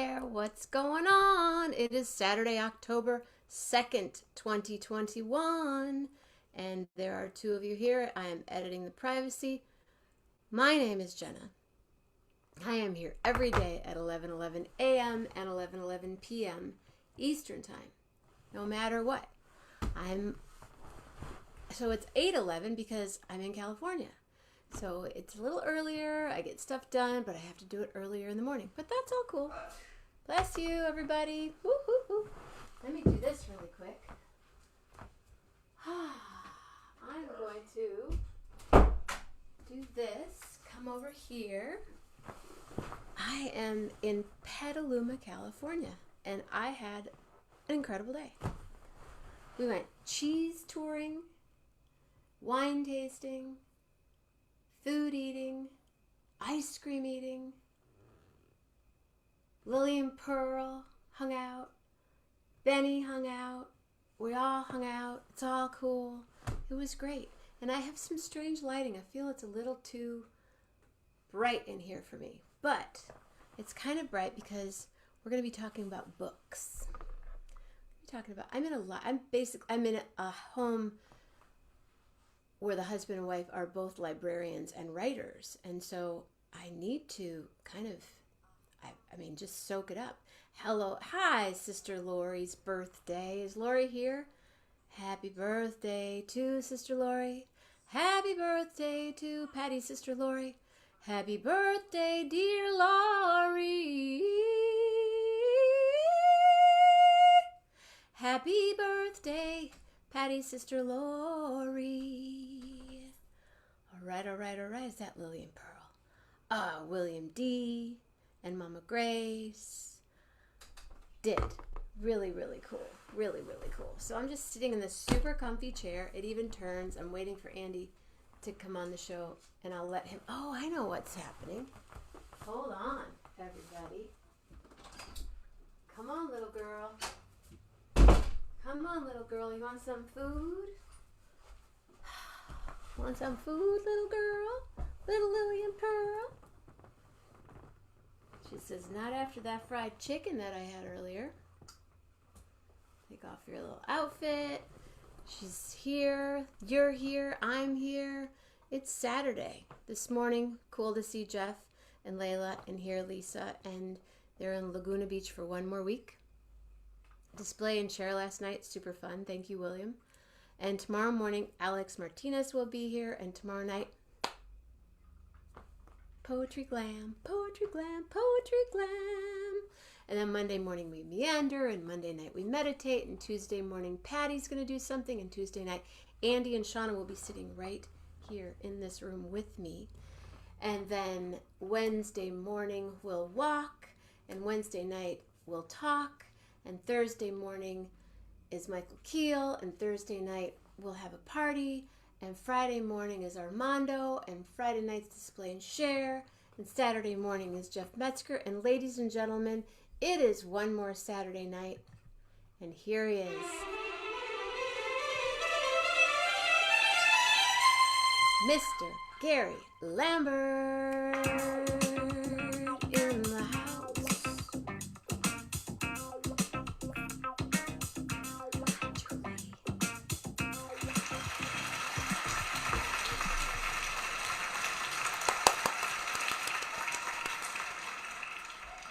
there, what's going on? It is Saturday, October 2nd, 2021, and there are two of you here. I am editing the privacy. My name is Jenna. I am here every day at 11:11 a.m. and 11:11 p.m. Eastern Time, no matter what. So it's 8:11 because I'm in California. So it's a little earlier. I get stuff done, but I have to do it earlier in the morning. But that's all cool. Bless you, everybody. Woo, woo, woo. Let me do this really quick. I'm going to do this. Come over here. I am in Petaluma, California, and I had an incredible day. We went cheese touring, wine tasting, food eating, ice cream eating. Lily and Pearl hung out. Benny hung out. We all hung out. It's all cool. It was great. And I have some strange lighting. I feel it's a little too bright in here for me. But it's kind of bright because we're going to be talking about books. I'm in a home where the husband and wife are both librarians and writers. And so I need to kind of, just soak it up. Hello. Hi, Sister Lori's birthday. Is Lori here? Happy birthday to Sister Lori. Happy birthday to Patty's sister Lori. Happy birthday, dear Lori. Happy birthday, Patty's sister Lori. All right. Is that Lily and Pearl? William D. and Mama Grace did. Really, really cool. Really, really cool. So I'm just sitting in this super comfy chair. It even turns. I'm waiting for Andy to come on the show, and I'll let him. Oh, I know what's happening. Hold on, everybody. Come on, little girl. Come on, little girl. You want some food? Want some food, little girl? Little Lily and Pearl? She says, not after that fried chicken that I had earlier. Take off your little outfit. She's here. You're here. I'm here. It's Saturday. This morning, cool to see Jeff and Layla and hear Lisa. And they're in Laguna Beach for one more week. Display and share last night. Super fun. Thank you, William. And tomorrow morning, Alex Martinez will be here. And tomorrow night, Poetry Glam, Poetry Glam, Poetry Glam. And then Monday morning we meander, and Monday night we meditate, and Tuesday morning Patty's going to do something, and Tuesday night Andy and Shauna will be sitting right here in this room with me. And then Wednesday morning we'll walk, and Wednesday night we'll talk, and Thursday morning is Michael Keel, and Thursday night we'll have a party, and Friday morning is Armando, and Friday night's Display and Share, and Saturday morning is Jeff Metzger. And ladies and gentlemen, it is one more Saturday night, and here he is. Mr. Gary Lambert in the house.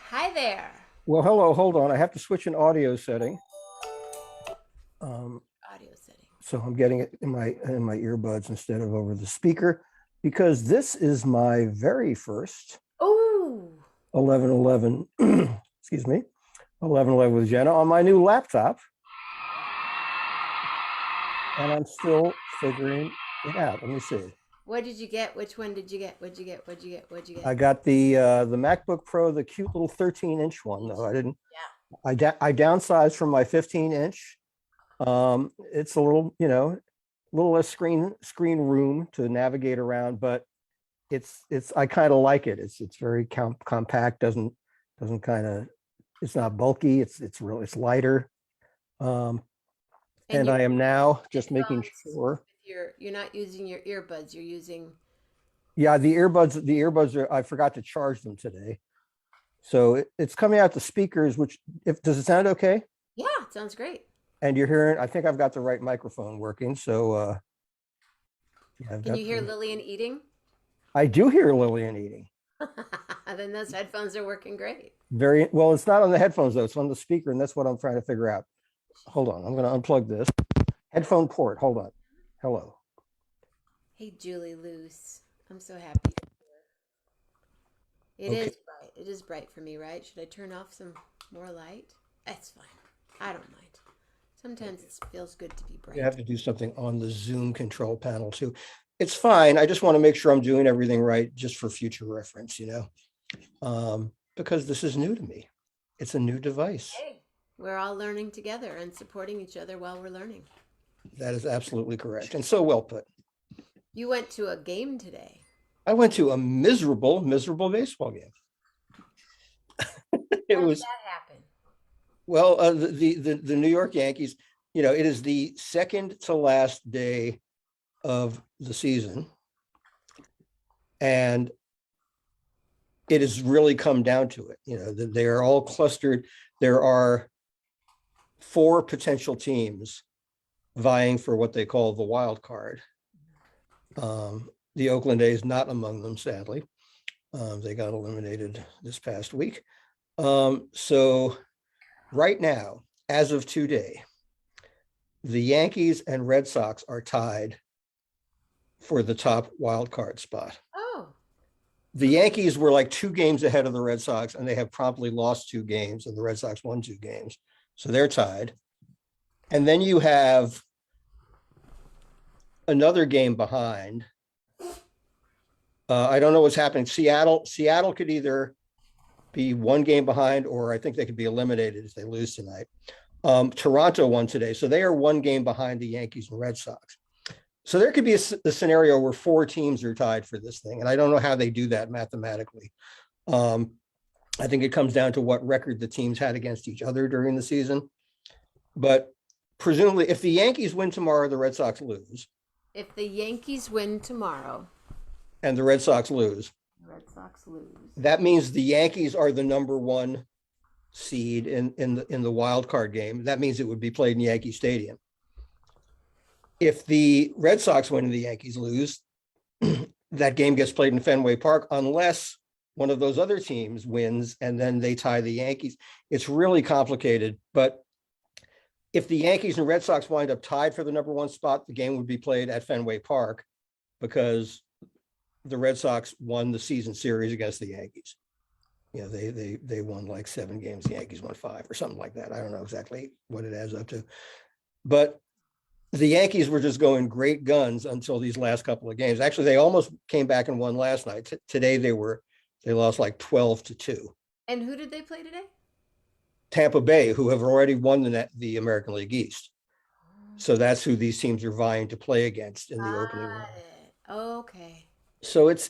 Hi there. Well, hello, hold on. I have to switch an audio setting. Audio setting. So I'm getting it in my earbuds instead of over the speaker, because this is my very first 11:11, excuse me, 11:11 with Jenna on my new laptop. And I'm still figuring it out. Let me see. What did you get? Which one did you get? What'd you get? I got the MacBook Pro, the cute little 13-inch one. No, I didn't. Yeah. I downsized from my 15-inch. It's a little, a little less screen room to navigate around, but I kind of like it. It's very compact. Doesn't kind of. It's not bulky. It's lighter. And I am now just making sure. You're not using your earbuds. You're using. Yeah, the earbuds I forgot to charge them today. So it's coming out the speakers, which if does it sound okay? Yeah, it sounds great. And you're hearing, I think I've got the right microphone working. So yeah, I've Can got you hear Lillian eating? I do hear Lillian eating. Then those headphones are working great. Very well. It's not on the headphones though. It's on the speaker, and that's what I'm trying to figure out. Hold on. I'm going to unplug this headphone port. Hold on. Hello. Hey, Julie Luce. I'm so happy. It Okay. is bright. It is bright for me, right? Should I turn off some more light? That's fine. I don't mind. Sometimes it feels good to be bright. You have to do something on the Zoom control panel too. It's fine. I just want to make sure I'm doing everything right just for future reference, because this is new to me. It's a new device. Hey, we're all learning together and supporting each other while we're learning. That is absolutely correct. And so well put. You went to a game today. I went to a miserable baseball game. It How did was, that happen? well, the New York Yankees, it is the second to last day of the season. And it has really come down to it. They are all clustered. There are 4 potential teams vying for what they call the wild card. The Oakland A's not among them, sadly. They got eliminated this past week. So right now, as of today, the Yankees and Red Sox are tied for the top wild card spot. Oh, The Yankees were like 2 games ahead of the Red Sox, and they have promptly lost 2 games, and the Red Sox won 2 games. So they're tied. And then you have another game behind. I don't know what's happening. Seattle could either be 1 game behind, or I think they could be eliminated if they lose tonight. Toronto won today, so they are 1 game behind the Yankees and Red Sox. So there could be a scenario where 4 teams are tied for this thing, and I don't know how they do that mathematically. I think it comes down to what record the teams had against each other during the season. But presumably, if the Yankees win tomorrow, the Red Sox lose. if the Yankees win tomorrow, And the Red Sox lose. the Red Sox lose. That means the Yankees are the number 1 seed in the wild card game. That means it would be played in Yankee Stadium. If the Red Sox win and the Yankees lose, that game gets played in Fenway Park unless one of those other teams wins and then they tie the Yankees. It's really complicated, but if the Yankees and Red Sox wind up tied for the number 1 spot, the game would be played at Fenway Park because the Red Sox won the season series against the Yankees. They won like 7 games. The Yankees won 5 or something like that. I don't know exactly what it adds up to, but the Yankees were just going great guns until these last couple of games. Actually, they almost came back and won last night. Today they lost like 12-2. And who did they play today? Tampa Bay, who have already won the American League East. So that's who these teams are vying to play against in the opening round. Got it. Okay. So it's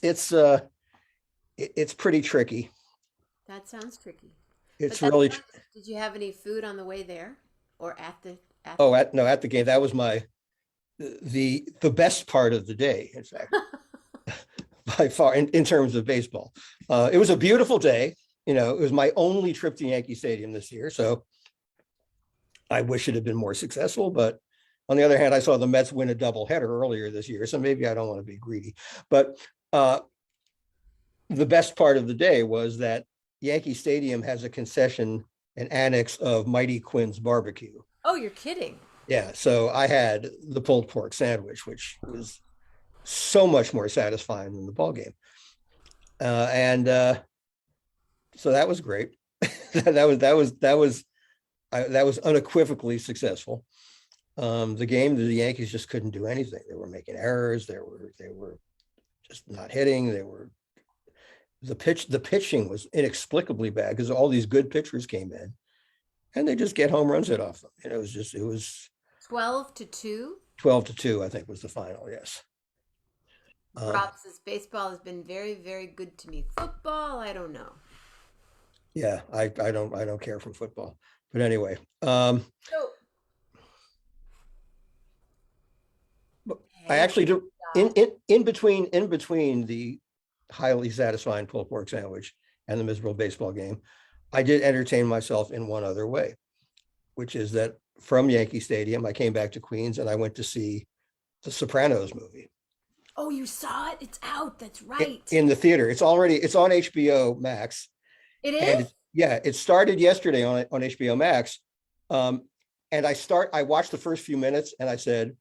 pretty tricky. That sounds tricky. It's But really. did you have any food on the way there or at the Oh, at the game. That was the best part of the day, in fact, by far in terms of baseball. It was a beautiful day. It was my only trip to Yankee Stadium this year, so I wish it had been more successful. But on the other hand, I saw the Mets win a doubleheader earlier this year, so maybe I don't want to be greedy. But the best part of the day was that Yankee Stadium has a concession, an annex of Mighty Quinn's barbecue. Oh, you're kidding. Yeah, so I had the pulled pork sandwich, which was so much more satisfying than the ball game. And so that was great. that was unequivocally successful. The Yankees just couldn't do anything. They were making errors. They were just not hitting. The pitching was inexplicably bad because all these good pitchers came in and they just get home runs hit off them. It was 12-2. 12-2, I think was the final. Yes. Rob says baseball has been very, very good to me. Football, I don't know. Yeah, I don't care for football, but anyway. So, I actually do in between the highly satisfying pulled pork sandwich and the miserable baseball game, I did entertain myself in one other way, which is that from Yankee Stadium, I came back to Queens and I went to see the Sopranos movie. Oh, you saw it? It's out. That's right. In the theater. It's on HBO Max. It And is? yeah, it started yesterday on HBO Max. And I watched the first few minutes and I said,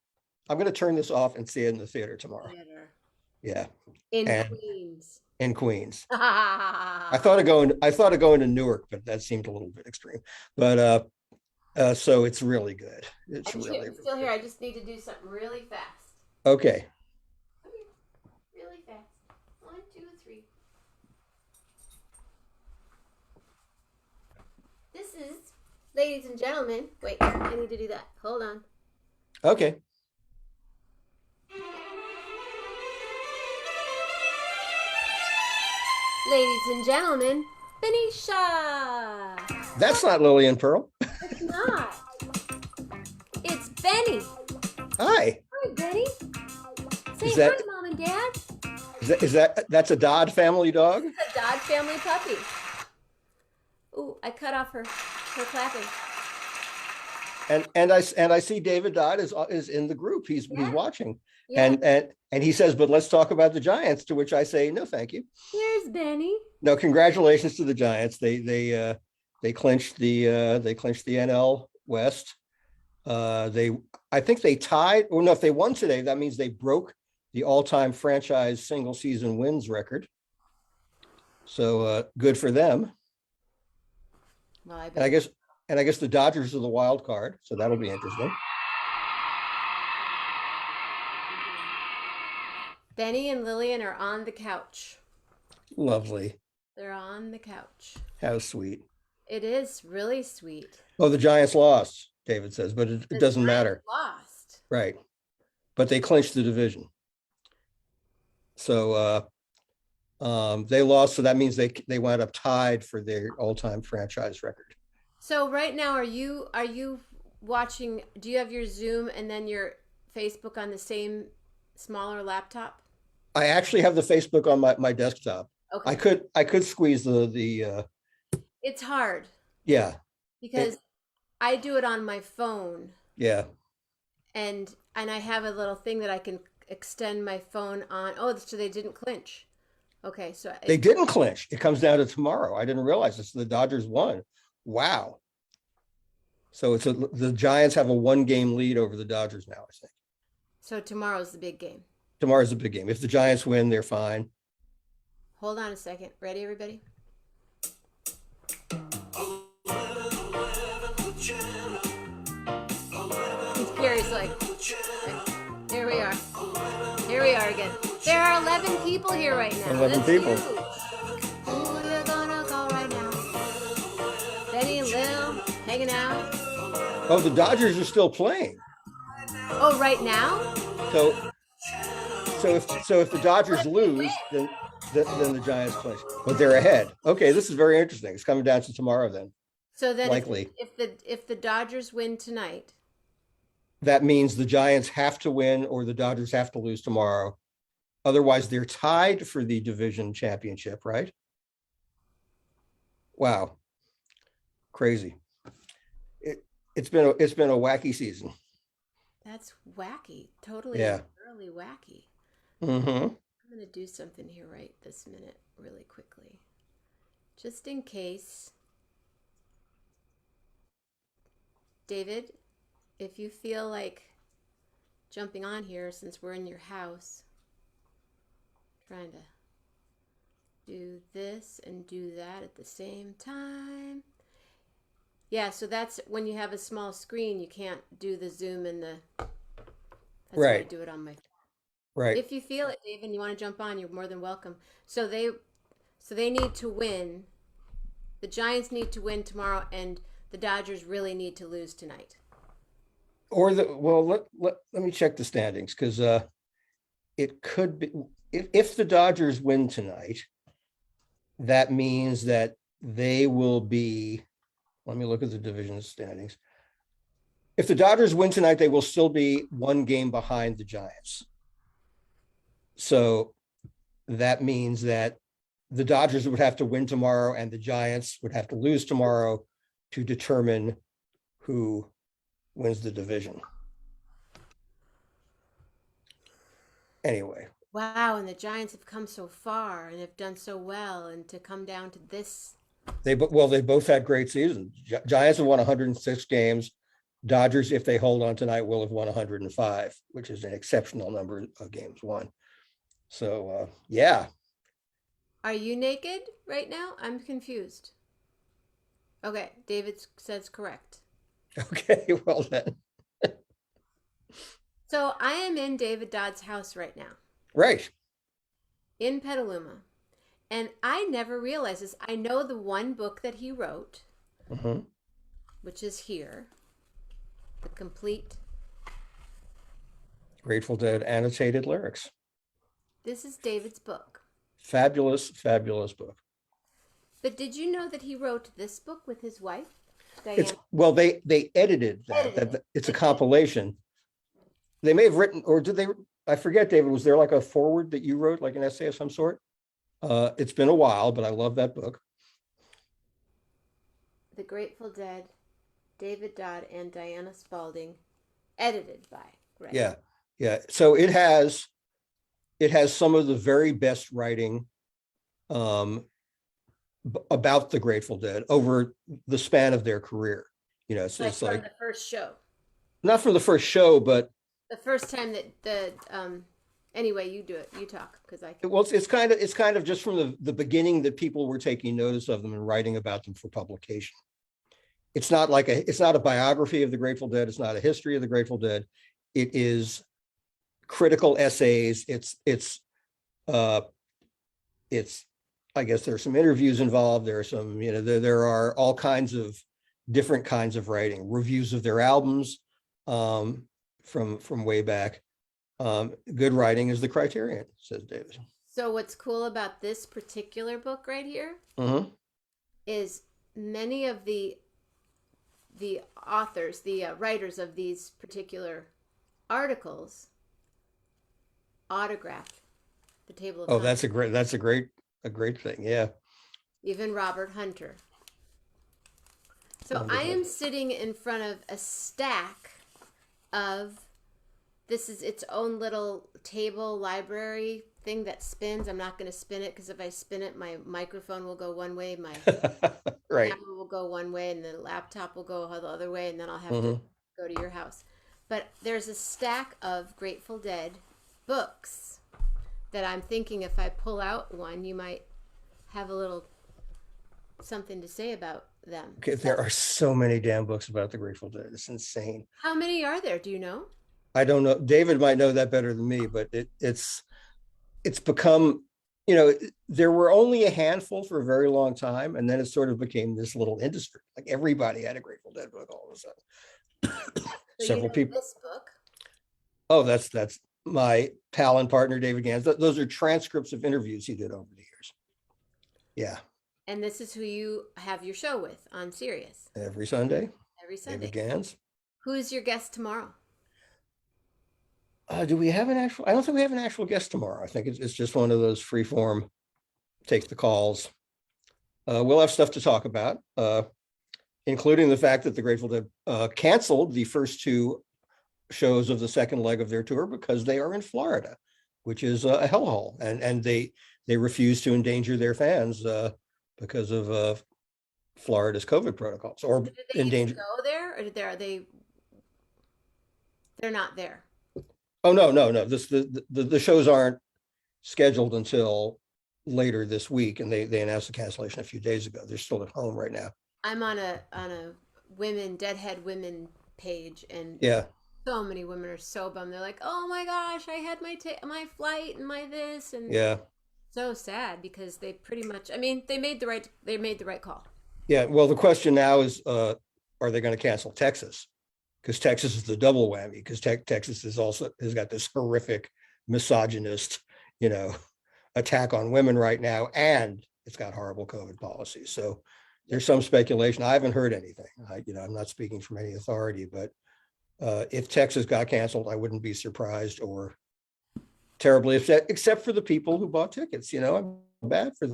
I'm going to turn this off and see it in the theater tomorrow. Theater. Yeah. In And Queens. in Queens. I I thought of going to Newark, but that seemed a little bit extreme. But so it's really good. It's I'm really still here. I just need to do something really fast. okay. Come here. Really fast. 1, 2, 3. This is, ladies and gentlemen. Wait, I need to do that. Hold on. Okay. Ladies and gentlemen, Benicia. That's not Lily and Pearl. It's not. It's Benny. Hi. Hi, Benny. Say Is that- hi, Mom and Dad. That's a Dodd family dog? It's a Dodd family puppy. Ooh, I cut off her clapping. And I see David Dodd is in the group. He's watching. Yeah. And he says, but let's talk about the Giants, to which I say, no, thank you. Here's Benny. No, congratulations to the Giants. They clinched the NL West. I think they tied, or no, if they won today, that means they broke the all-time franchise single season wins record. So good for them. Well, I And I guess the Dodgers are the wild card, so that'll be interesting. Benny and Lillian are on the couch. Lovely. They're on the couch. How sweet. It is really sweet. Oh, the Giants lost, David says, but it doesn't matter. Lost. Right. But they clinched the division. So they lost. So that means they wound up tied for their all-time franchise record. So right now, are you watching? Do you have your Zoom and then your Facebook on the same smaller laptop? I actually have the Facebook on my desktop. Okay. I could squeeze the It's hard yeah. because I do it on my phone. Yeah. And I have a little thing that I can extend my phone on. Oh, so they didn't clinch. Okay, so They didn't clinch. It comes down to tomorrow. I didn't realize this. The Dodgers won. Wow. So the Giants have a 1-game lead over the Dodgers now, I think. So tomorrow's the big game. Tomorrow's a big game. If the Giants win, they're fine. Hold on a second. Ready, everybody? Gary's like, here we are. Here we are again. There are 11 people here right now. 11 That's people. huge. Who are you gonna call right now? Benny and Lil hanging out. Oh, the Dodgers are still playing. Oh, right now? So if the Dodgers lose, then the Giants clinch. But they're ahead. Okay, this is very interesting. It's coming down to tomorrow then. So then Likely. if the Dodgers win tonight, That means the Giants have to win or the Dodgers have to lose tomorrow. Otherwise, they're tied for the division championship, right? Wow. Crazy. It's been a wacky season. that's wacky. Totally, Yeah. really wacky. Mm-hmm. I'm going to do something here right this minute really quickly. Just in case. David, if you feel like jumping on here since we're in your house, trying to do this and do that at the same time. Yeah, so that's when you have a small screen, you can't do the Zoom and that's why I Right. do it on my. Right. If you feel it, Dave, and you want to jump on, you're more than welcome. So they need to win. The Giants need to win tomorrow, and the Dodgers really need to lose tonight. Or let me check the standings, because it could be if the Dodgers win tonight, that means that they will be. Let me look at the division standings. If the Dodgers win tonight, they will still be 1 game behind the Giants. So that means that the Dodgers would have to win tomorrow and the Giants would have to lose tomorrow to determine who wins the division. Anyway. Wow, and the Giants have come so far and have done so well, and to come down to this. They both had great seasons. Giants have won 106 games. Dodgers, if they hold on tonight, will have won 105, which is an exceptional number of games won. So, yeah. Are you naked right now? I'm confused. Okay, David says correct. Okay, well then. So I am in David Dodd's house right now. Right. In Petaluma. And I never realized this. I know the one book that he wrote, which is here, the complete Grateful Dead annotated lyrics. This is David's book. Fabulous, fabulous book. But did you know that he wrote this book with his wife, Diana? They edited that. It's a compilation. They may have written, or did they? I forget, David, was there like a foreword that you wrote, like an essay of some sort? It's been a while, but I love that book. The Grateful Dead, David Dodd and Diana Spalding, edited by. Right. Yeah. So it has some of the very best writing about the Grateful Dead over the span of their career. You know, so it's like the first show. Not from the first show, but the first time that anyway, you do it. You talk because I can. Well, it's kind of just from the beginning that people were taking notice of them and writing about them for publication. It's not a biography of the Grateful Dead. It's not a history of the Grateful Dead. It is critical essays. It's I guess there's some interviews involved. There are some, there are all kinds of different kinds of writing, reviews of their albums from way back. Good writing is the criterion, says David. So what's cool about this particular book right here is many of the authors, the writers of these particular articles autograph the table of contents. That's a great thing. Yeah. Even Robert Hunter. So wonderful. I am sitting in front of a stack of, this is its own little table library thing that spins. I'm not going to spin it because if I spin it, my microphone will go one way, my right. camera will go one way, and the laptop will go the other way, and then I'll have to go to your house. But there's a stack of Grateful Dead books that I'm thinking if I pull out one, you might have a little something to say about them. Okay, there are so many damn books about the Grateful Dead. It's insane. How many are there? Do you know? I don't know. David might know that better than me, but it's become, there were only a handful for a very long time, and then it sort of became this little industry. Like everybody had a Grateful Dead book all of a sudden. So Several people. This book. Oh, that's my pal and partner David Gans. Those are transcripts of interviews he did over the years. Yeah. And this is who you have your show with on Sirius. Every Sunday. David Gans. Who is your guest tomorrow? Do we have an actual? I don't think we have an actual guest tomorrow. I think it's just one of those free form, take the calls. We'll have stuff to talk about, including the fact that the Grateful Dead canceled the first two shows of the second leg of their tour because they are in Florida, which is a hellhole, and they refuse to endanger their fans because of Florida's COVID protocols, or did they endanger. Go there, or they're not there. Oh no! The shows aren't scheduled until later this week, and they announced the cancellation a few days ago. They're still at home right now. I'm on a Deadhead women page, and so many women are so bummed. They're like, "Oh my gosh, I had my flight and my this," and so sad because they pretty much. I mean, they made the right call. Yeah. Well, the question now is, are they going to cancel Texas? Because Texas is the double whammy, because Texas has got this horrific misogynist, attack on women right now, and it's got horrible COVID policies. So there's some speculation. I haven't heard anything. I'm not speaking from any authority, but if Texas got canceled, I wouldn't be surprised or terribly upset, except for the people who bought tickets. I'm bad for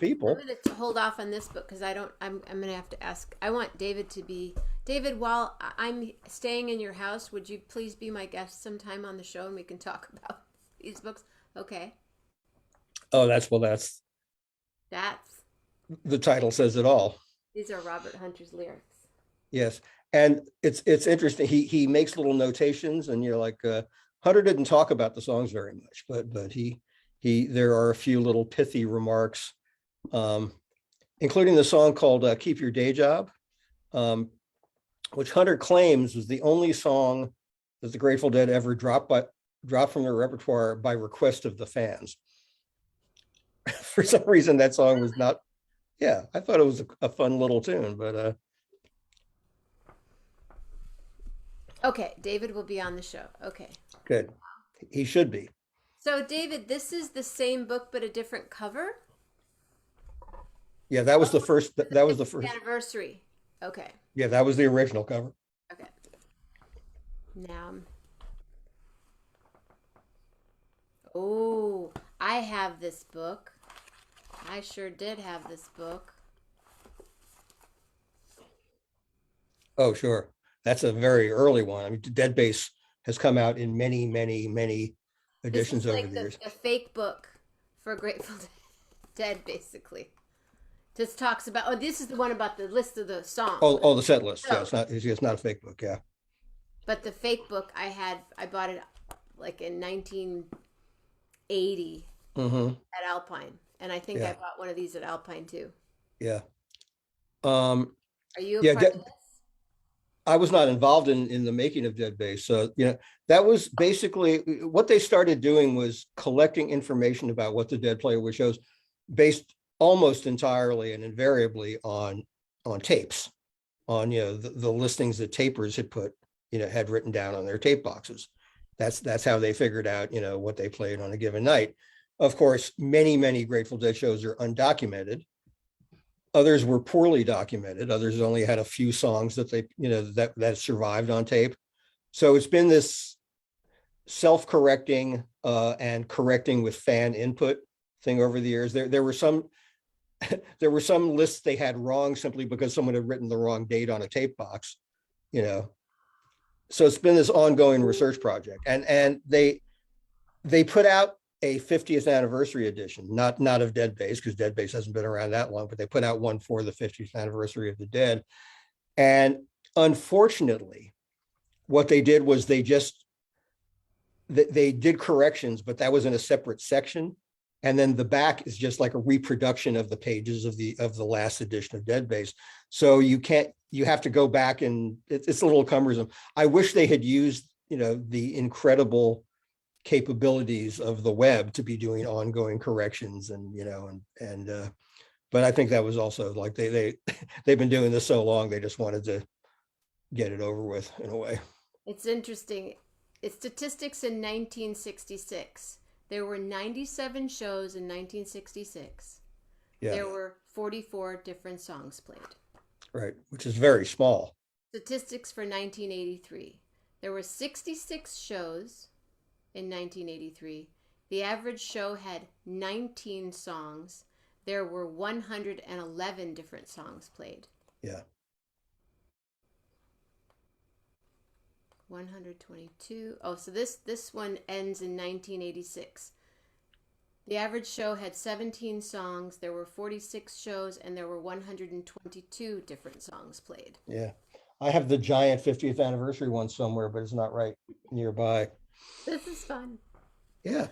people. I'm going to hold off on this book because I'm going to have to ask. I want David to be, David, while I'm staying in your house, would you please be my guest sometime on the show and we can talk about these books? Okay. Oh, that's the title says it all. These are Robert Hunter's lyrics. Yes. And it's interesting. He makes little notations, and you're like, Hunter didn't talk about the songs very much, but he there are a few little pithy remarks, including the song called Keep Your Day Job, which Hunter claims was the only song that the Grateful Dead ever dropped from their repertoire by request of the fans. For some reason, that song was not. Yeah, I thought it was a fun little tune, but okay, David will be on the show. Okay. good. He should be. So, David, this is the same book but a different cover? Yeah, that was the first. That was the first anniversary. Okay. Yeah, that was the original cover. Okay. Now. Oh, I have this book. I sure did have this book. Oh, sure. That's a very early one. I mean, Dead Bass has come out in many, many, many editions over the years. A fake book for Grateful Dead, basically. Just talks about. Oh, this is the one about the list of the songs. Oh, the set list. Yeah, it's not a fake book. Yeah. But the fake book I bought it like in 1980 at Alpine, and I think I bought one of these at Alpine too. Yeah. Are you a part of this? I was not involved in the making of Dead Bass. So, that was basically what they started doing, was collecting information about what the Dead player would shows, based almost entirely and invariably on tapes, on, the listings that tapers had had written down on their tape boxes. That's how they figured out, what they played on a given night. Of course, many, many Grateful Dead shows are undocumented. Others were poorly documented. Others only had a few songs that they, that survived on tape. So it's been this self-correcting and correcting with fan input thing over the years. There were some lists they had wrong simply because someone had written the wrong date on a tape box, So it's been this ongoing research project, and they put out a 50th anniversary edition, not of Dead Bass, because Dead Bass hasn't been around that long, but they put out one for the 50th anniversary of the Dead. And unfortunately, what they did was they did corrections, but that was in a separate section. And then the back is just like a reproduction of the pages of the last edition of Dead Bass. So you have to go back, and it's a little cumbersome. I wish they had used, the incredible capabilities of the web to be doing ongoing corrections, and but I think that was also like they've been doing this so long, they just wanted to get it over with in a way. It's interesting. It's statistics in 1966. There were 97 shows in 1966. Yeah. There were 44 different songs played. Right, which is very small. Statistics for 1983. There were 66 shows in 1983. The average show had 19 songs. There were 111 different songs played. Yeah. 122. Oh, so this one ends in 1986. The average show had 17 songs. There were 46 shows, and there were 122 different songs played. Yeah. I have the giant 50th anniversary one somewhere, but it's not right nearby. This is fun. Yeah.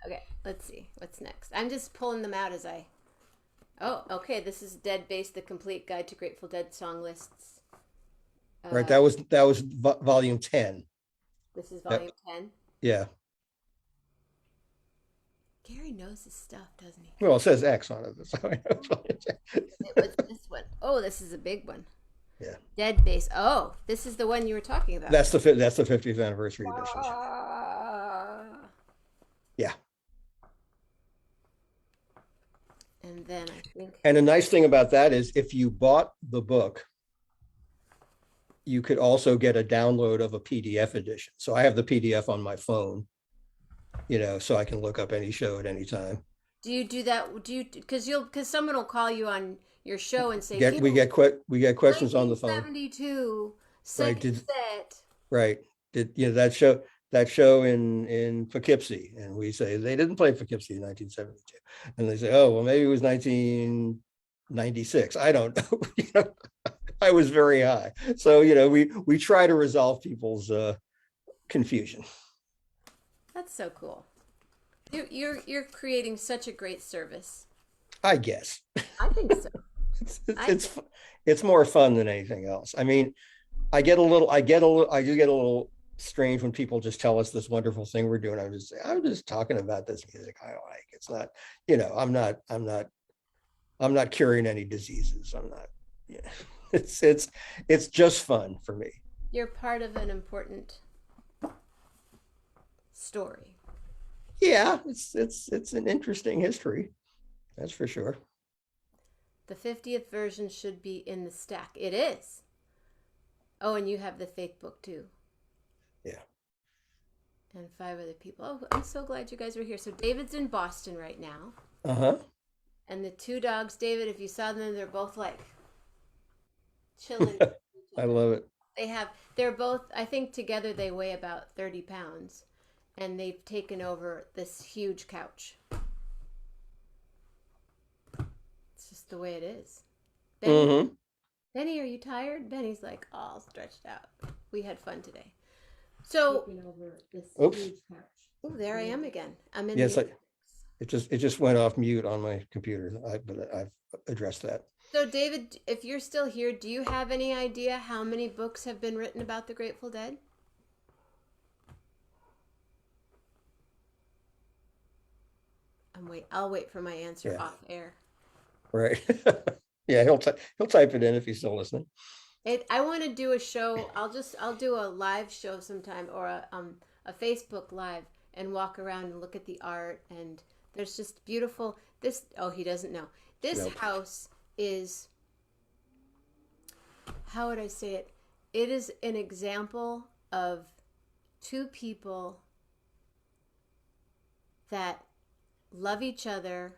Okay, let's see. What's next? I'm just pulling them out as I... Oh, okay. This is Dead Bass, The Complete Guide to Grateful Dead Song Lists. Right, that was volume 10. This is volume 10? Yeah. Gary knows his stuff, doesn't he? Well, it says X on it. So What's this one? Oh, this is a big one. Yeah. Dead Bass. Oh, this is the one you were talking about. That's the 50th anniversary edition. Yeah. And then I think... And the nice thing about that is if you bought the book, you could also get a download of a PDF edition. So I have the PDF on my phone, so I can look up any show at any time. Do you do that? Do you, because someone will call you on your show and say, Get you we know, get questions on the phone, 1972, right? second set. Right. Did that show in Poughkeepsie? And we say they didn't play Poughkeepsie in 1972. And they say, oh, well, maybe it was 1996. I don't know. I was very high. So, we try to resolve people's confusion. That's so cool. You're creating such a great service. I guess. I think so. It's I it's think. it's more fun than anything else. I mean, I do get a little strange when people just tell us this wonderful thing we're doing. I'm just talking about this music I like. It's not, I'm not curing any diseases. I'm not, yeah. It's just fun for me. You're part of an important story. Yeah, it's an interesting history. That's for sure. The 50th version should be in the stack. It is. Oh, and you have the fake book too. Yeah. And 5 other people. Oh, I'm so glad you guys are here. So David's in Boston right now. Uh-huh. And the 2 dogs, David, if you saw them, they're both like chilling. I love it. They're both, I think together they weigh about 30 pounds. And they've taken over this huge couch. It's just the way it is. Benny, Mm-hmm. Benny, are you tired? Benny's like all stretched out. We had fun today. So, taking over this Oops. huge couch. Oh, there I am again. I'm in Yes, the it just went off mute on my computer. But I've addressed that. So, David, if you're still here, do you have any idea how many books have been written about the Grateful Dead? I'll wait for my answer off air. Right. Yeah, he'll type it in if he's still listening. I want to do a show. I'll do a live show sometime, or a Facebook live, and walk around and look at the art. And there's just beautiful. He doesn't know. This Nope. house is, how would I say it? It is an example of 2 people that love each other,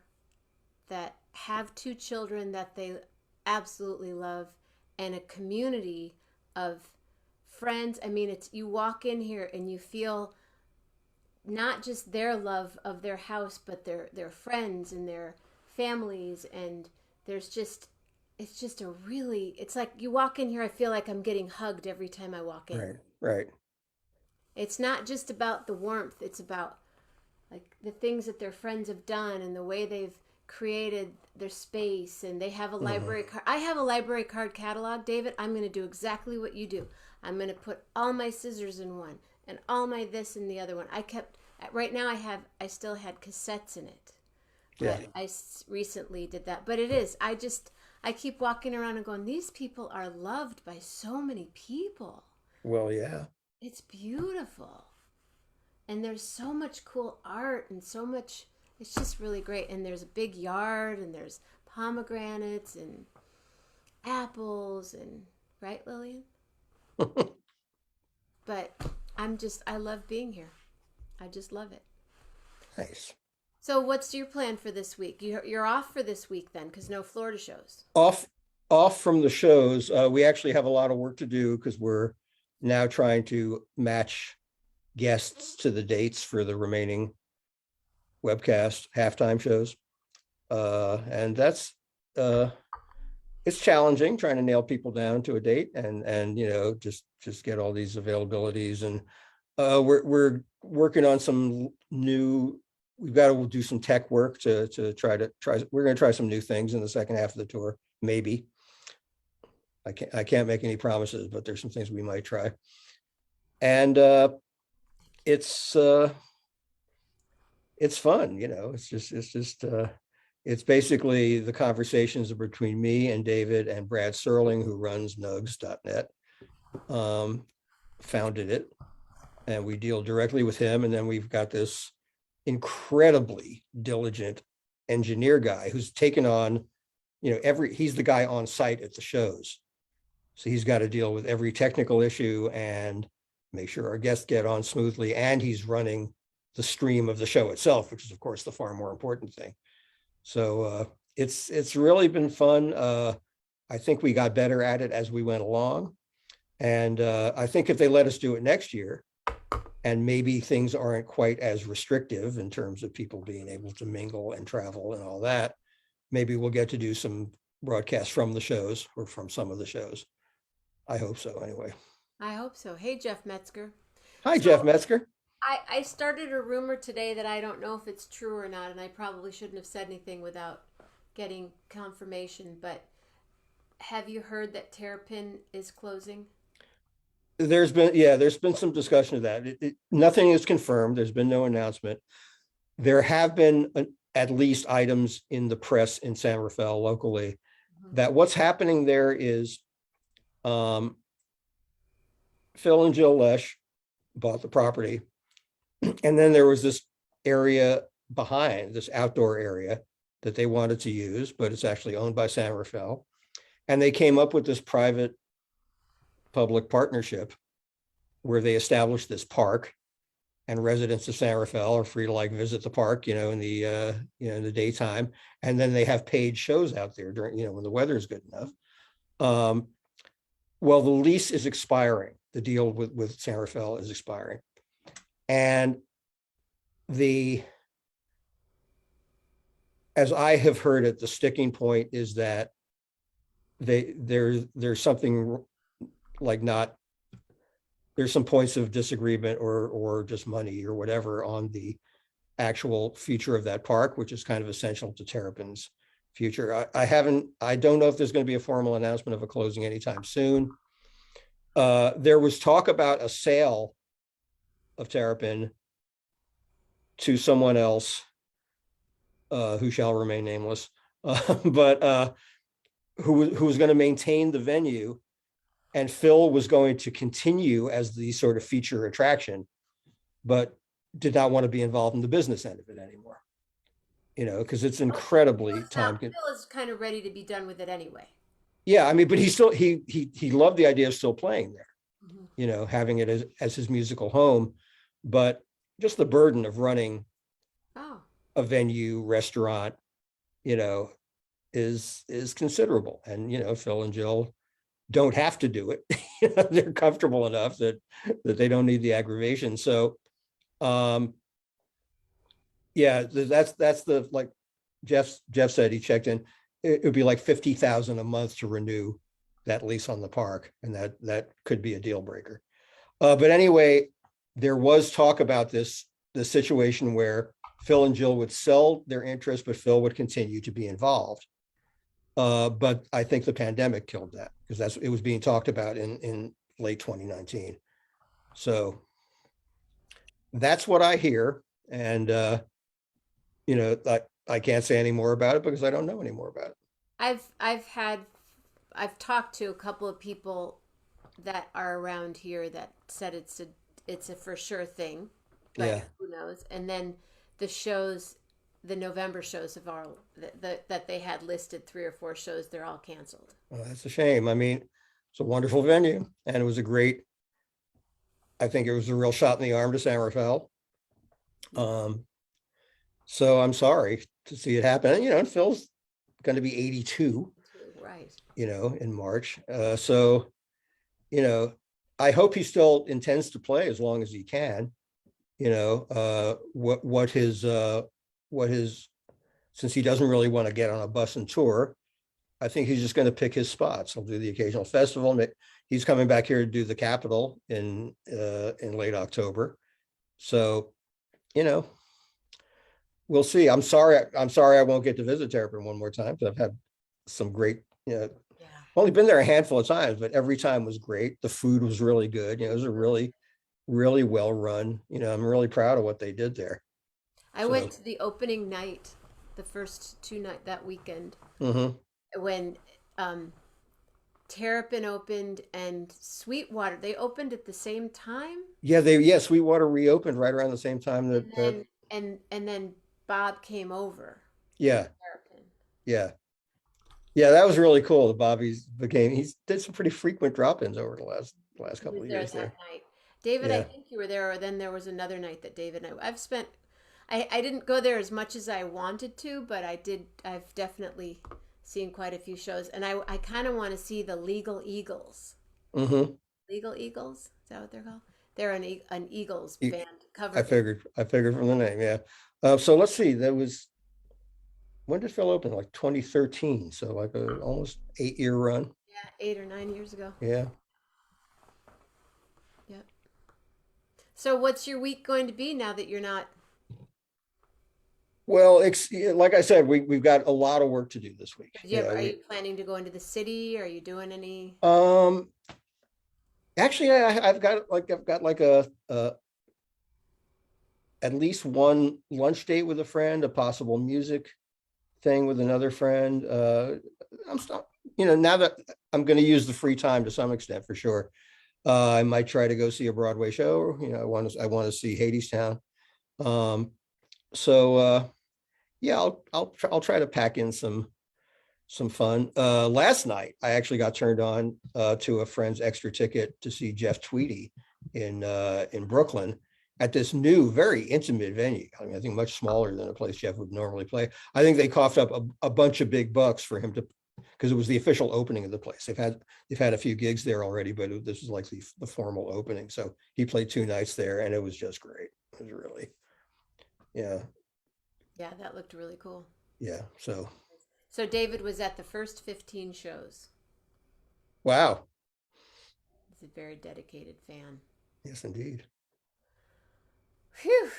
that have 2 children that they absolutely love, and a community of friends. I mean, you walk in here and you feel not just their love of their house, but their friends and their families. And it's just it's like you walk in here, I feel like I'm getting hugged every time I walk in. Right. It's not just about the warmth. It's about like the things that their friends have done and the way they've created their space. And they have a library card. I have a library card catalog, David. I'm going to do exactly what you do. I'm going to put all my scissors in one and all my this in the other one. Right now I still had cassettes in it. But Yeah. I recently did that. But it is, I keep walking around and going, these people are loved by so many people. Well, yeah. It's beautiful. And there's so much cool art and so much, it's just really great. And there's a big yard and there's pomegranates and apples and, right, Lillian? But I love being here. I just love it. Nice. So what's your plan for this week? You're off for this week then, because no Florida shows. Off from the shows. We actually have a lot of work to do because we're now trying to match guests to the dates for the remaining webcast halftime shows. And that's it's challenging trying to nail people down to a date and just get all these availabilities. And we're working on some new, we've got to do some tech work to try we're going to try some new things in the second half of the tour, maybe. I can't make any promises, but there's some things we might try. And it's fun, it's basically the conversations between me and David and Brad Serling, who runs nugs.net, founded it, and we deal directly with him. And then we've got this incredibly diligent engineer guy who's taken on, he's the guy on site at the shows. So he's got to deal with every technical issue and make sure our guests get on smoothly. And he's running the stream of the show itself, which is, of course, the far more important thing. So it's really been fun. I think we got better at it as we went along. And I think if they let us do it next year, and maybe things aren't quite as restrictive in terms of people being able to mingle and travel and all that, maybe we'll get to do some broadcasts from the shows or from some of the shows. I hope so anyway. I hope so. Hey, Jeff Metzger. Hi, Jeff So Metzger. I started a rumor today that I don't know if it's true or not, and I probably shouldn't have said anything without getting confirmation. But have you heard that Terrapin is closing? There's been some discussion of that. Nothing is confirmed. There's been no announcement. There have been at least items in the press in San Rafael locally Mhm. that what's happening there is um, Phil and Jill Lesh bought the property. And then there was this area behind, this outdoor area that they wanted to use, but it's actually owned by San Rafael. And they came up with this private public partnership where they established this park, and residents of San Rafael are free to like visit the park, in the daytime. And then they have paid shows out there during, when the weather is good enough. Well, the lease is expiring. The deal with San Rafael is expiring. And as I have heard it, the sticking point is that there's something like not, there's some points of disagreement or just money or whatever on the actual future of that park, which is kind of essential to Terrapin's future. I don't know if there's going to be a formal announcement of a closing anytime soon. There was talk about a sale of Terrapin to someone else who shall remain nameless, but who was going to maintain the venue, and Phil was going to continue as the sort of feature attraction, but did not want to be involved in the business end of it anymore. Because it's incredibly time. Phil is kind of ready to be done with it anyway. Yeah, I mean, but he loved the idea of still playing there. Mhm. Having it as his musical home, but just the burden of running Oh, a venue, restaurant, you know, is considerable. And Phil and Jill don't have to do it. They're comfortable enough that they don't need the aggravation. So yeah, that's the, like Jeff said, he checked in. It would be like 50,000 a month to renew that lease on the park, and that could be a deal breaker. But anyway, there was talk about the situation where Phil and Jill would sell their interest, but Phil would continue to be involved. But I think the pandemic killed that, because it was being talked about in late 2019. So that's what I hear. And I can't say any more about it because I don't know any more about it. I've talked to a couple of people that are around here that said it's a for sure thing, but Yeah. who knows? And then the shows, the November shows of all that they had listed 3 or 4 shows, they're all canceled. Well, that's a shame. I mean, it's a wonderful venue, and it was I think it was a real shot in the arm to San Rafael. Um, so I'm sorry to see it happen. And Phil's going to be 82, Right. in March. So, I hope he still intends to play as long as he can. What his, since he doesn't really want to get on a bus and tour, I think he's just going to pick his spots. He'll do the occasional festival. He's coming back here to do the Capitol in late October. So, we'll see. I'm sorry I won't get to visit Terrapin one more time, because I've had some great, Yeah. only been there a handful of times, but every time was great. The food was really good. It was a really, really well run. I'm really proud of what they did there. I So, went to the opening night, the first 2 night that weekend, mhm. when Terrapin opened and Sweetwater. They opened at the same time, Yeah, Sweetwater reopened right around the same time and that then and then Bob came over to yeah, Terrapin. yeah. Yeah, that was really cool. The Bobby's he's did some pretty frequent drop-ins over the last He couple was of there years that there. night. David, I Yeah. think you were there, or then there was another night that David and I've spent. I didn't go there as much as I wanted to, but I've definitely seen quite a few shows, and I kind of want to see the Legal Eagles. Hmm. Legal Eagles, is that what they're called? They're an Eagles I band, cover band. figured from the name. Yeah. So let's see. That was when did Phil open? Like 2013. So like a almost 8-year run. Yeah, 8 or 9 years ago. Yeah. Yep. So what's your week going to be now that you're not? Well, like I said, we've got a lot of work to do this week. Did you ever, are you planning to go into the city? Are you doing any? Um, actually, I've got like a at least one lunch date with a friend, a possible music thing with another friend. I'm still, now that I'm going to use the free time to some extent for sure. I might try to go see a Broadway show. I want to see Hadestown. Um, so yeah, I'll try to pack in some fun. Last night, I actually got turned on to a friend's extra ticket to see Jeff Tweedy in Brooklyn at this new, very intimate venue. I mean, I think much smaller than a place Jeff would normally play. I think they coughed up a bunch of big bucks for him to, because it was the official opening of the place. They've had a few gigs there already, but this was like the formal opening. So he played 2 nights there, and it was just great. It was really, yeah, Yeah, that looked really cool. yeah. So So David was at the first 15 shows. wow, He's a very dedicated fan. yes, indeed. Phew.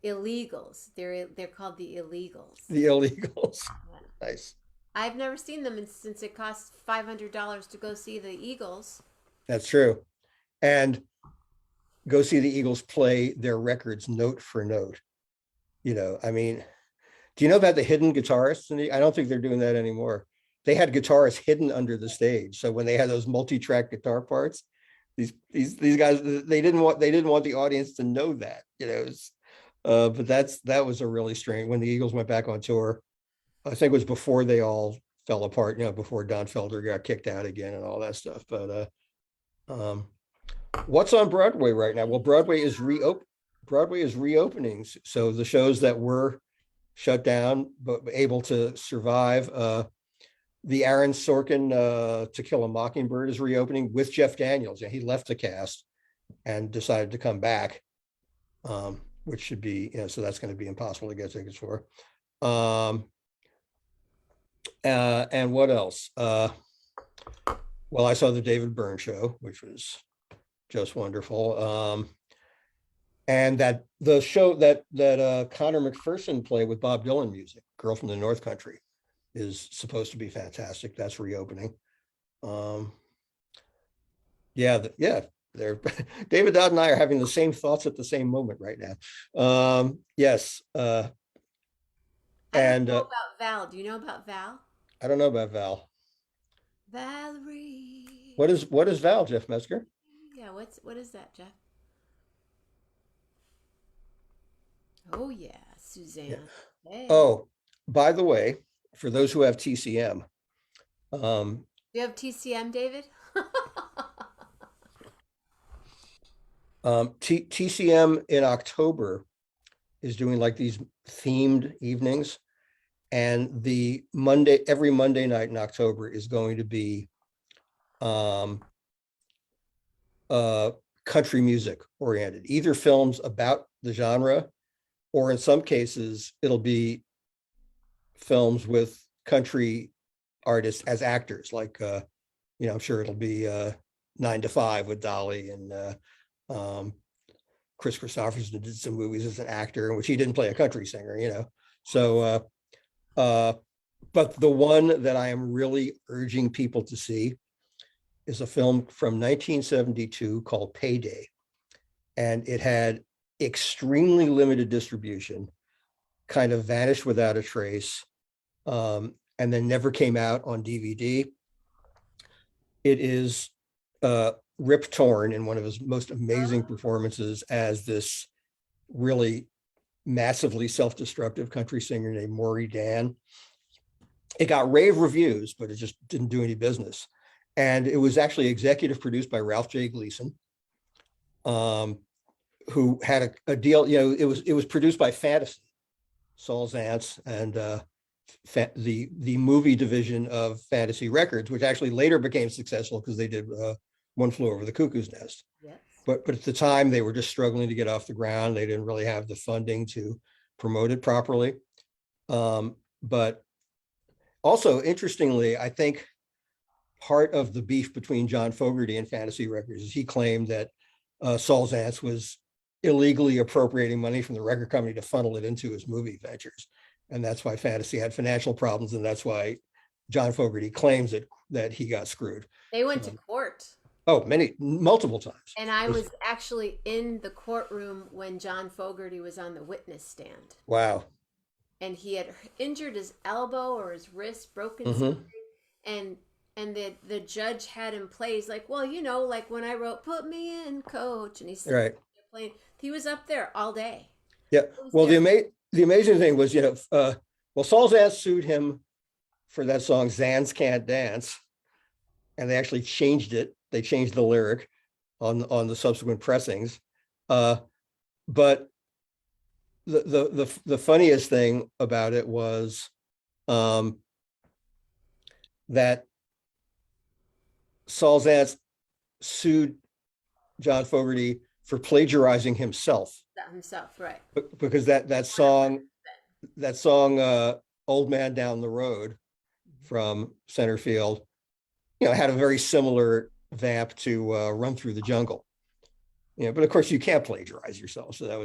Illegals. They're called the Illegals. The illegals. Yeah. Nice. I've never seen them since it costs $500 to go see the Eagles. That's true. And go see the Eagles play their records note for note. I mean, do you know about the hidden guitarists? I don't think they're doing that anymore. They had guitarists hidden under the stage. So when they had those multi-track guitar parts, these guys, they didn't want the audience to know that. But that was a really strange, when the Eagles went back on tour. I think it was before they all fell apart, before Don Felder got kicked out again and all that stuff. But what's on Broadway right now? Well, Broadway is reopening. So the shows that were shut down but able to survive, the Aaron Sorkin To Kill a Mockingbird is reopening with Jeff Daniels. And he left the cast and decided to come back, which should be, so that's going to be impossible to get tickets for. And what else? Well, I saw the David Byrne show, which was just wonderful. And that the show that Connor McPherson played with Bob Dylan music, Girl from the North Country, is supposed to be fantastic. That's reopening. Yeah, they're David Dodd and I are having the same thoughts at the same moment right now. Yes. I don't know about Val. Do you know about Val? I don't know about Val. Valerie. What is Val, Jeff Metzger? Yeah, what is that, Jeff? Oh yeah, Suzanne. Yeah. Hey. Oh, by the way, for those who have TCM, Do you have TCM, David? TCM in October is doing like these themed evenings, and every Monday night in October is going to be country music oriented, either films about the genre, or in some cases it'll be films with country artists as actors, like I'm sure it'll be 9 to 5 with Dolly, and Chris Christopherson did some movies as an actor in which he didn't play a country singer. So but the one that I am really urging people to see is a film from 1972 called Payday, and it had extremely limited distribution, kind of vanished without a trace, and then never came out on DVD. It is Rip Torn in one of his most amazing performances as this really massively self-destructive country singer named Maury Dan. It got rave reviews, but it just didn't do any business. And it was actually executive produced by Ralph J. Gleason, who had a deal. It was produced by Fantasy, Saul Zaentz, and the movie division of Fantasy Records, which actually later became successful because they did One Flew Over the Cuckoo's Nest. Yes. But at the time they were just struggling to get off the ground. They didn't really have the funding to promote it properly. But also, interestingly, I think part of the beef between John Fogerty and Fantasy Records is he claimed that Saul Zaentz was illegally appropriating money from the record company to funnel it into his movie ventures. And that's why Fantasy had financial problems. And that's why John Fogerty claims that he got screwed. They went to court. Oh, multiple times. And I was actually in the courtroom when John Fogerty was on the witness stand. Wow. And he had injured his elbow or his wrist, broken something. And the judge had him play. He's like, well, like when I wrote "Put Me In, Coach," and he's right. Playing. He was up there all day. Yeah. Well, the amazing thing was, Saul Zaentz sued him for that song "Zans Can't Dance," and they actually changed it. They changed the lyric on the subsequent pressings. But the funniest thing about it was that Saul Zaentz sued John Fogerty for plagiarizing himself. Right? Because that song, "Old Man Down the Road" from Center Field, had a very similar vamp to "Run Through the Jungle." But of course you can't plagiarize yourself, so it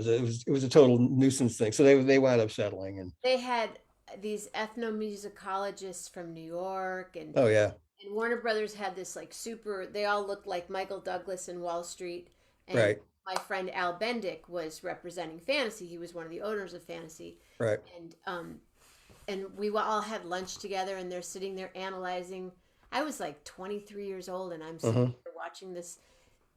was a total nuisance thing. So they wound up settling, and they had these ethnomusicologists from New York, and oh yeah, and Warner Brothers had this like super. They all looked like Michael Douglas in Wall Street, and right. My friend Al Bendick was representing Fantasy. He was one of the owners of Fantasy, right? And we all had lunch together, and they're sitting there analyzing. I was like 23 years old, and I'm sitting there watching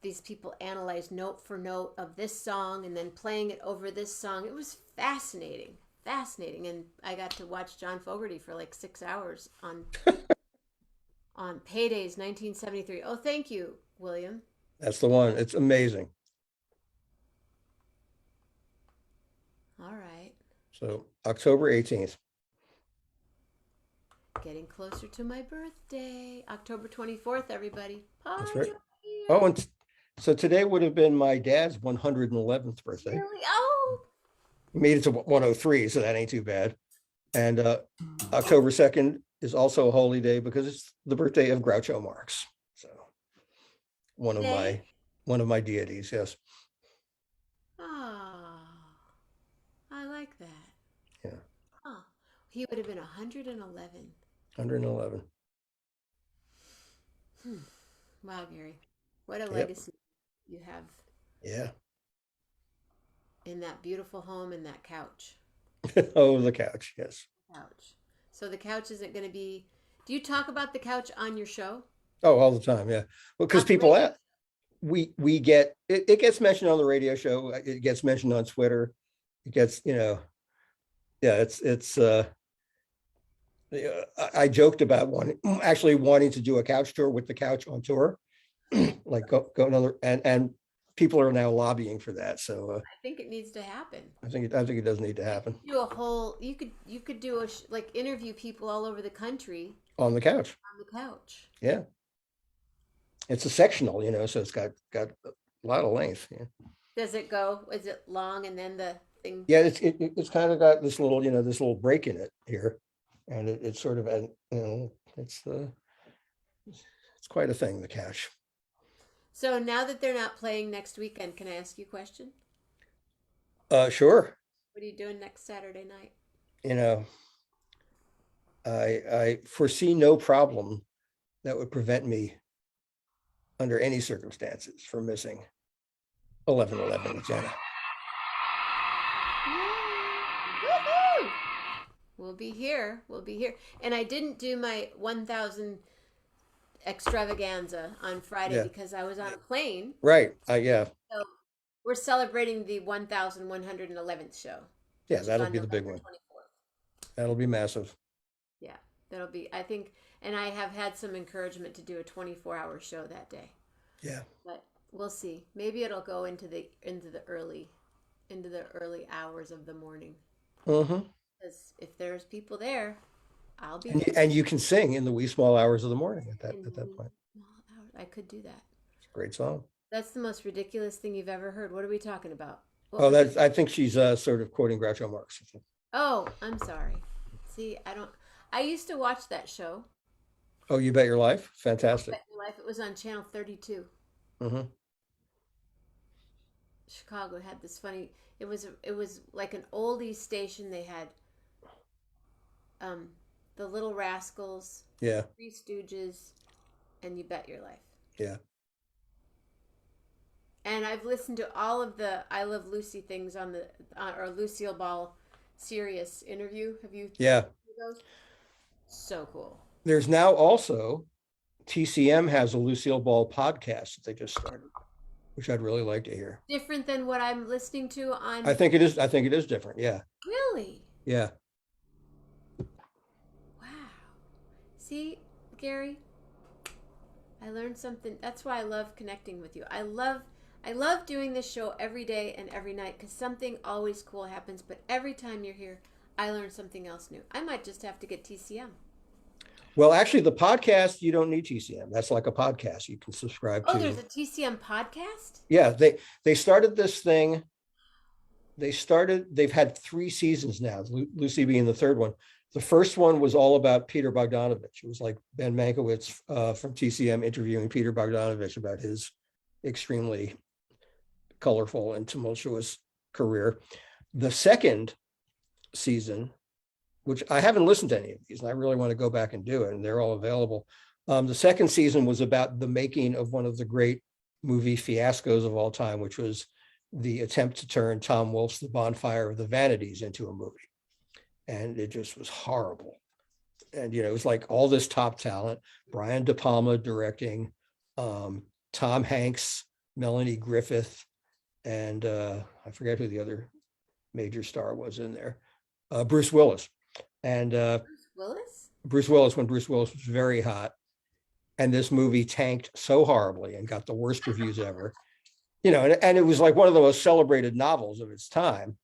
these people analyze note for note of this song and then playing it over this song. It was fascinating. And I got to watch John Fogerty for like 6 hours on Paydays 1973. Oh, thank you, William. That's the one. It's amazing. All right. So October 18th. Getting closer to my birthday. October 24th, everybody. That's right. Oh, and so today would have been my dad's 111th birthday. Really? Oh. He made it to 103, so that ain't too bad. And October 2nd is also a holy day because it's the birthday of Groucho Marx. So one of my deities, yes. Oh, I like that. Yeah. Huh. He would have been 111. 111. Wow, Gary. What a legacy you have. Yeah. In that beautiful home and that couch. Oh, the couch, yes. Couch. So the couch isn't going to be... Do you talk about the couch on your show? Oh, all the time, yeah. Well, because people ask, we get it gets mentioned on the radio show. It gets mentioned on Twitter. It gets, it's I joked about wanting to do a couch tour with the couch on tour, like go another, and people are now lobbying for that. So I think it needs to happen. I think it does need to happen. Do a whole. You could do like interview people all over the country on the couch. On the couch. Yeah. It's a sectional, so it's got a lot of length. Yeah. Does it go? Is it long and then the thing? Yeah, it's kind of got this little break in it here, and it's sort of it's quite a thing, the couch. So now that they're not playing next weekend, can I ask you a question? Sure. What are you doing next Saturday night? I foresee no problem that would prevent me under any circumstances from missing 11/11 with Jenna. Woohoo! We'll be here. And I didn't do my 1,000 extravaganza on Friday because I was on a plane. Right. Yeah. So we're celebrating the 1,111th show. Yeah, that'll be the big one. 24th. That'll be massive. Yeah, that'll be, I think, and I have had some encouragement to do a 24-hour show that day. Yeah. But we'll see. Maybe it'll go into the early hours of the morning. Mm-hmm. Because if there's people there, I'll be And there. and you can sing in the wee small hours of the morning In at the that wee point. small hours. I could do that. It's a great song. That's the most ridiculous thing you've ever heard. What are we talking about? What Oh, was it? I think she's sort of quoting Groucho Marx. Oh, I'm sorry. See, I don't. I used to watch that show. Oh, You Bet Your Life. Oh, Fantastic. Bet Your Life. It was on Channel 32. Hmm. Chicago had this funny. It was like an oldie station. They had um, the Little Rascals, Yeah. Three Stooges, and You Bet Your Life. Yeah. And I've listened to all of the I Love Lucy things on the or Lucille Ball Serious interview. Have you Yeah. listened to those? So cool. There's now also TCM has a Lucille Ball podcast that they just started, which I'd really like to hear. Different than what I'm listening to I on. think it is. I think it is different. Yeah. Really? Yeah. Wow. See, Gary, I learned something. That's why I love connecting with you. I love doing this show every day and every night because something always cool happens. But every time you're here, I learn something else new. I might just have to get TCM. Well, actually, the podcast you don't need TCM. That's like a podcast you can subscribe Oh, there's to. a TCM podcast? Yeah, they started this thing. They've had 3 seasons now, Lucy being the third one. The first one was all about Peter Bogdanovich. It was like Ben Mankiewicz from TCM interviewing Peter Bogdanovich about his extremely colorful and tumultuous career. The second season, which I haven't listened to any of these, and I really want to go back and do it, and they're all available. The second season was about the making of one of the great movie fiascos of all time, which was the attempt to turn Tom Wolfe's The Bonfire of the Vanities into a movie. And it just was horrible. And, it was like all this top talent, Brian De Palma directing, Tom Hanks, Melanie Griffith, and I forget who the other major star was in there, Bruce Willis. And Bruce Willis? Bruce Willis, when Bruce Willis was very hot. And this movie tanked so horribly and got the worst reviews ever. And it was like one of the most celebrated novels of its time.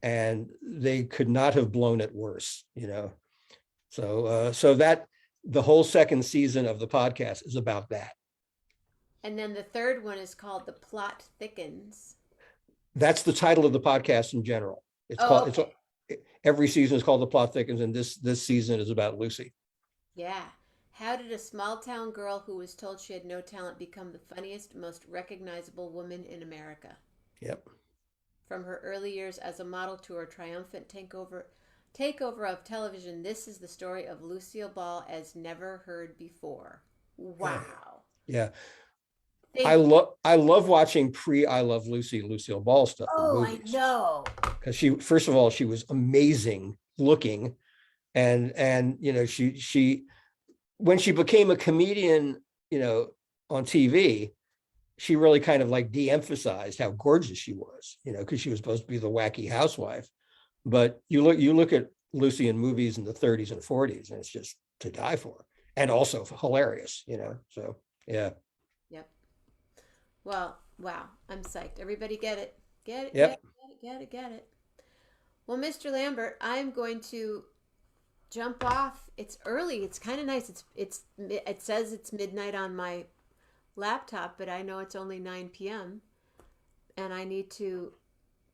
And they could not have blown it worse. So that the whole second season of the podcast is about that. And then the third one is called The Plot Thickens. That's the title of the podcast in general. It's Oh, called okay. Every season is called The Plot Thickens, and this season is about Lucy. Yeah. How did a small town girl who was told she had no talent become the funniest, most recognizable woman in America? Yep. From her early years as a model to her triumphant takeover of television, this is the story of Lucille Ball as never heard before. Wow. Yeah. Thank I you. love watching I Love Lucy Lucille Ball stuff in Oh, I movies. know. Because first of all, she was amazing looking. And she when she became a comedian, on TV, she really kind of like de-emphasized how gorgeous she was, because she was supposed to be the wacky housewife. But you look at Lucy in movies in the 30s and 40s, and it's just to die for, and also hilarious, So yeah. Yep. Well, wow. I'm psyched. Everybody get it. Get it, Yep. get it. Well, Mr. Lambert, I'm going to jump off. It's early. It's kind of nice. It says it's midnight on my laptop, but I know it's only 9 p.m. and I need to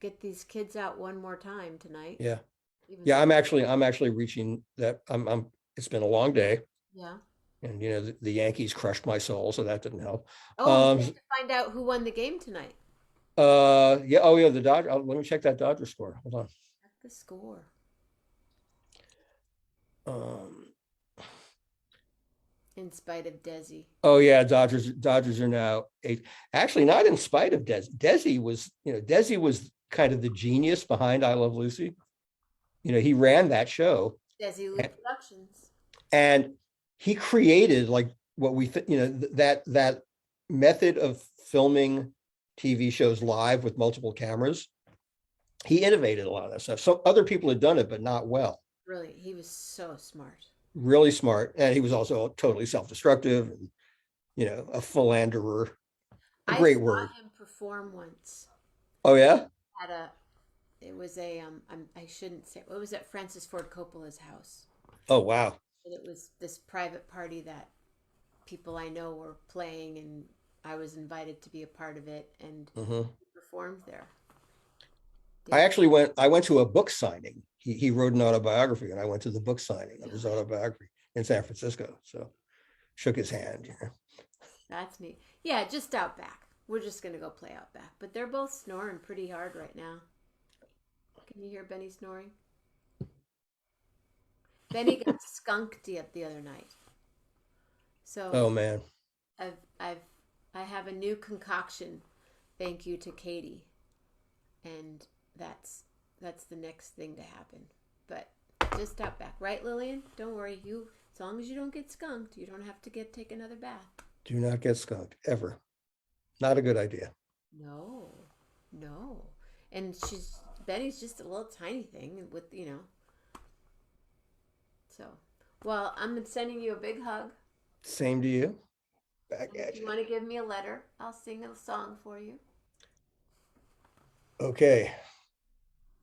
get these kids out one more time tonight. Yeah. Even Yeah. though- I'm actually reaching that. It's been a long day, yeah. and the Yankees crushed my soul, so that didn't help. Oh, we have to find out who won the game tonight. Yeah. Oh, yeah. The Dodgers. Let me check that Dodger score. Hold on. Check the score. Um, In spite of Desi. oh yeah, Dodgers are now 8. Actually, not in spite of Desi. Desi was kind of the genius behind I Love Lucy. He ran that show. Desi Lou Productions. And he created like what we that method of filming TV shows live with multiple cameras. He innovated a lot of that stuff. So other people had done it, but not well. Really, he was so smart. Really smart, and he was also totally self-destructive and a philanderer. A great word. I saw him perform once. Oh yeah. It was a I shouldn't say it was at Francis Ford Coppola's house. Oh, wow. And it was this private party that people I know were playing, and I was invited to be a part of it and Hmm. performed there. I Did actually I went to a book signing. He wrote an autobiography and I went to the book signing of his autobiography in San Francisco. So shook his hand. that's neat. Yeah, just out back. We're just gonna go play out back. But they're both snoring pretty hard right now. Can you hear Benny snoring? Benny got skunked the other night. So Oh man. I've I've I have a new concoction. Thank you to Katie, and that's that's the next thing to happen. But just out back, right, Lillian? Don't worry. You as long as you don't get skunked, you don't have to take another bath. Do not get skunked ever. Not a good idea. No, no. And Betty's just a little tiny thing with So, well, I'm sending you a big hug. Same to you. Back And if at you you. want to give me a letter, I'll sing a song for you. Okay.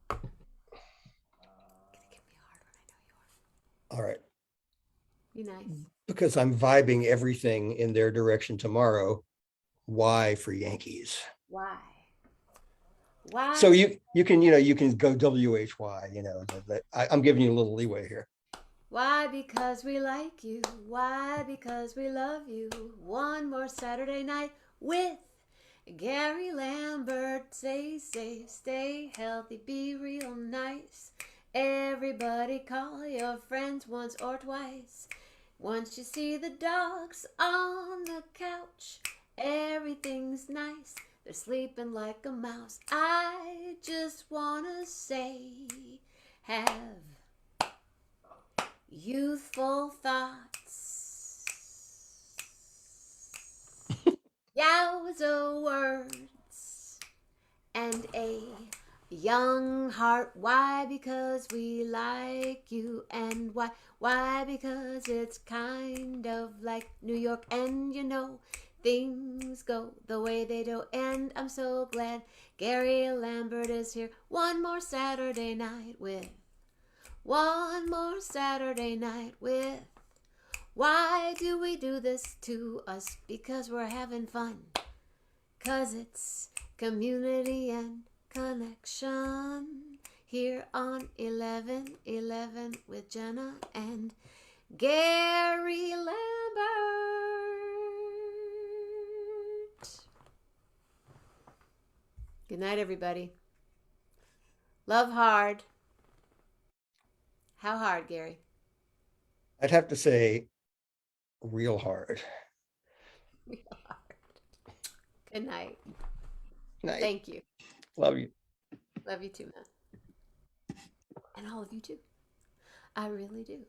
Gonna give me a hard one. I know you All right. are. Be nice. Because I'm vibing everything in their direction tomorrow. Y for Yankees. Why? Why? So you can you can go WHY. I'm giving you a little leeway here. Why? Because we like you. Why? Because we love you. One more Saturday night with Gary Lambert. Stay safe, stay healthy, be real nice. Everybody call your friends once or twice. Once you see the dogs on the couch, everything's nice. They're sleeping like a mouse. I just wanna say, have youthful thoughts. Yowza words and a young heart. Why? Because we like you. And why? Why? Because it's kind of like New York, and things go the way they do. And I'm so glad Gary Lambert is here. One more Saturday night with Why do we do this to us? Because we're having fun. 'Cause it's community and connection here on 11:11 with Jenna and Gary Lambert. Good night, everybody. Love hard. How hard, Gary? I'd have to say real hard. Real hard. Good night. Night. Thank you. Love you. Love you too, man. And all of you too. I really do.